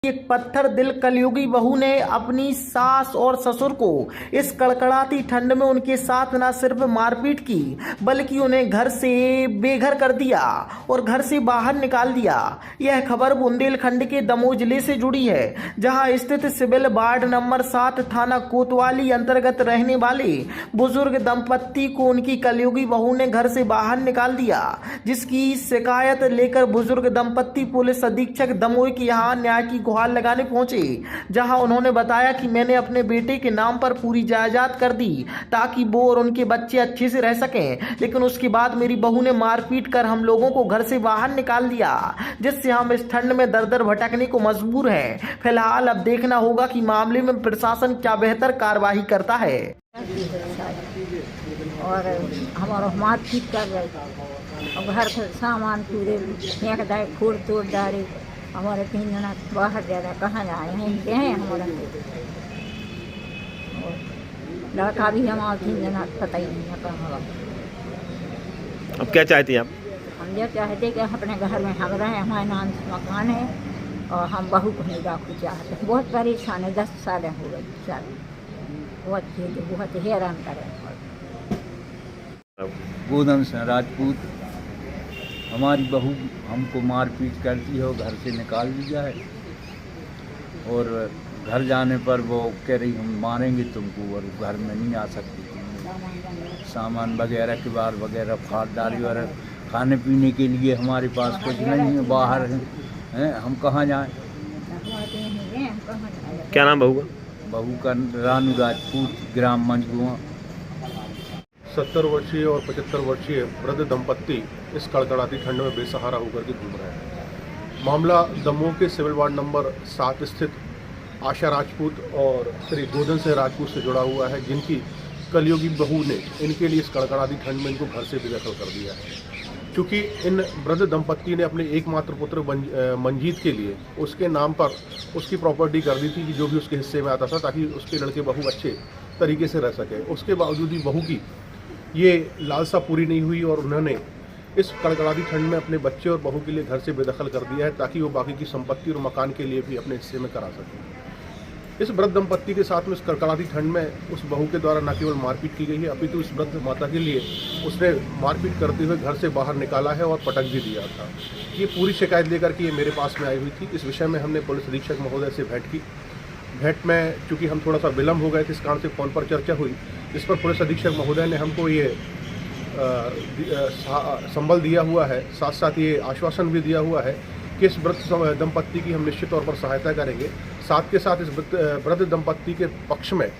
एक पत्थर दिल कलयुगी बहू ने अपनी सास और ससुर को इस कड़कड़ाती ठंड में उनके साथ न सिर्फ मारपीट की बल्कि उन्हें घर से बेघर कर दिया और घर से बाहर निकाल दिया। यह खबर बुंदेलखंड के दमोह जिले से जुड़ी है, जहां स्थित सिविल वार्ड नंबर 7 थाना कोतवाली अंतर्गत रहने वाले बुजुर्ग दंपत्ति को उनकी कलयुगी बहू ने घर से बाहर निकाल दिया, जिसकी शिकायत लेकर बुजुर्ग दंपत्ति पुलिस अधीक्षक दमोह के यहाँ न्याय की गुहार लगाने पहुंचे, जहां उन्होंने बताया कि मैंने अपने बेटे के नाम पर पूरी जायदाद कर दी ताकि वो और उनके बच्चे अच्छे से रह सकें, लेकिन उसके बाद मेरी बहू ने मारपीट कर हम लोगों को घर से बाहर निकाल दिया, जिससे हम इस ठंड में दर दर भटकने को मजबूर हैं। फिलहाल अब देखना होगा कि मामले में प्रशासन क्या बेहतर कार्रवाई करता है। और हमारा मारपीट कर रहे, अब घर का सामान पूरे फेंक दे, फोड़ तोड़ डाले, हमारे 3 जना बाहर जा रहा, कहाँ जाए हैं हमारा लड़का भी हमारा 3 जना पता ही नहीं है कहाँ। अब क्या चाहती हैं आप? हम ये चाहते कि अपने घर में हम रहें, हमारे नाम से मकान है और हम बहू को नहीं रखना चाहते। बहुत परेशान है, 10 साल हो गए, बहुत हैरान करें। गोदन सिंह राजपूत, हमारी बहू हमको मारपीट करती है और घर से निकाल दिया है, और घर जाने पर वो कह रही हम मारेंगे तुमको और घर में नहीं आ सकती। सामान वगैरह किवाड़ वगैरह फाड़ डाली, और खाने पीने के लिए हमारे पास कुछ नहीं है, बाहर हैं, हम कहाँ जाएं? क्या नाम बहू का? बहू का रानू राजपूत, ग्राम मंझगुआ। 70 वर्षीय और 75 वर्षीय वृद्ध दंपत्ति इस कड़कड़ाती ठंड में बेसहारा होकर के घूम रहे हैं। मामला दमोह के सिविल वार्ड नंबर 7 स्थित आशा राजपूत और श्री गोदन सिंह राजपूत से जुड़ा हुआ है, जिनकी कलयुगी बहू ने इनके लिए इस कड़कड़ाती ठंड में इनको घर से बेदखल कर दिया है। चूँकि इन वृद्ध दंपत्ति ने अपने एकमात्र पुत्र मंजीत के लिए उसके नाम पर उसकी प्रॉपर्टी कर दी थी कि जो भी उसके हिस्से में आता था, ताकि उसके लड़के बहू अच्छे तरीके से रह सके। उसके बावजूद भी बहू की ये लालसा पूरी नहीं हुई और उन्होंने इस कड़कड़ाती ठंड में अपने बच्चे और बहू के लिए घर से बेदखल कर दिया है, ताकि वो बाकी की संपत्ति और मकान के लिए भी अपने हिस्से में करा सकें। इस वृद्ध दंपत्ति के साथ में इस कड़कड़ाती ठंड में उस बहू के द्वारा न केवल मारपीट की गई है, अपितु इस वृद्ध माता के लिए उसने मारपीट करते हुए घर से बाहर निकाला है और पटक भी दिया था। ये पूरी शिकायत लेकर के ये मेरे पास में आई हुई थी। इस विषय में हमने पुलिस अधीक्षक महोदय से भेंट की। भेंट में चूँकि हम थोड़ा सा विलम्ब हो गए थे, इस कारण से फ़ोन पर चर्चा हुई। इस पर पुलिस अधीक्षक महोदय ने हमको ये संबल दिया हुआ है, साथ साथ ये आश्वासन भी दिया हुआ है कि इस वृद्ध दंपत्ति की हम निश्चित तौर पर सहायता करेंगे। साथ के साथ इस वृद्ध दंपत्ति के पक्ष में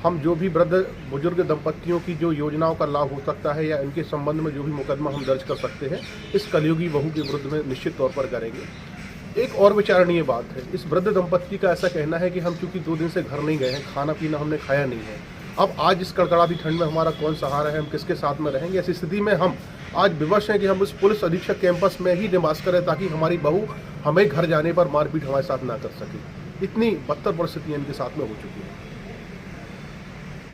हम जो भी वृद्ध बुजुर्ग दंपत्तियों की जो योजनाओं का लाभ हो सकता है या इनके संबंध में जो भी मुकदमा हम दर्ज कर सकते हैं, इस कलयुगी बहू के विरुद्ध में निश्चित तौर पर करेंगे। एक और विचारणीय बात है, इस वृद्ध दंपत्ति का ऐसा कहना है कि हम चूँकि 2 दिन से घर नहीं गए हैं, खाना पीना हमने खाया नहीं है, अब आज इस कड़कड़ाती ठंड में हमारा कौन सहारा है, हम किसके साथ में रहेंगे। ऐसी स्थिति में हम आज विवश हैं कि हम इस पुलिस अधीक्षक कैंपस में ही निवास करें, ताकि हमारी बहू हमें घर जाने पर मारपीट हमारे साथ ना कर सके। इतनी बदतर परिस्थितियाँ इनके साथ में हो चुकी है।